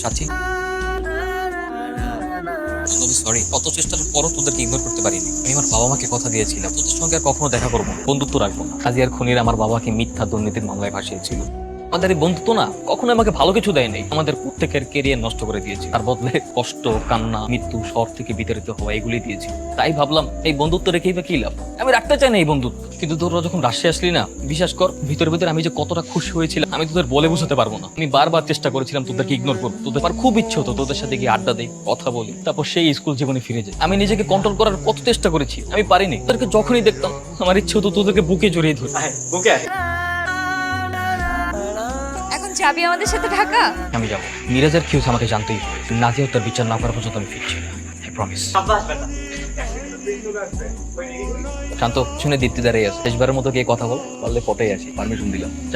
সাথী, sorry, কত চেষ্টার পরও তোদেরকে ইগনোর করতে পারিনি। আমি আমার বাবা মাকে কথা দিয়েছিলাম তোদের সঙ্গে আর কখনো দেখা করবো না, বন্ধুত্ব রাখবো না। কাজিয়ার খুনির আমার বাবাকে মিথ্যা দুর্নীতির মামলায় ফাঁসিয়েছিল। আমাদের এই বন্ধুত্ব না কখনো আমাকে ভালো কিছু দেয় নাই, আমাদের প্রত্যেকের কেরিয়ার নষ্ট করে দিয়েছে। তার বদলে কষ্ট, কান্না, মৃত্যু, শহর থেকে বিতাড়িত হওয়া এগুলি দিয়েছি। তাই ভাবলাম এই বন্ধুত্ব রেখেই বা কি লাভ, আমি রাখতে চাই না এই বন্ধুত্ব। কিন্তু তোরা যখন রাশিয়া আসলি না, বিশ্বাস কর ভিতরে ভিতরে আমি যে কতটা খুশি হয়েছিলাম আমি তোদের বলে বোঝাতে পারবো না। আমি বারবার চেষ্টা করেছিলাম তোদেরকে ইগনোর করবো, তোদের আমার খুব ইচ্ছে হতো তোদের সাথে গিয়ে আড্ডা দেই, কথা বলি, তারপর সেই স্কুল জীবনে ফিরে যাই। আমি নিজেকে কন্ট্রোল করার কত চেষ্টা করেছি, আমি পারিনি। তোদেরকে যখনই দেখতাম আমার ইচ্ছে হতো তোদেরকে বুকে জড়িয়ে ধরি। বুকে এখন যাবি আমাদের সাথে ঢাকা? আমি যাবো, মিরাজের কি হচ্ছে আমাকে জানতেই হবে। নাজিয়া তার বিচার না করার পর্যন্ত আমি ফিরছি না, আই প্রমিস। আব্বা আসবেন না। শান্ত, শুনে দীপ্তি দাঁড়িয়ে আছে, শেষবারের মতো গিয়ে কথা বল, পারলে পটেই আসি, পারমিশন দিলাম, যা।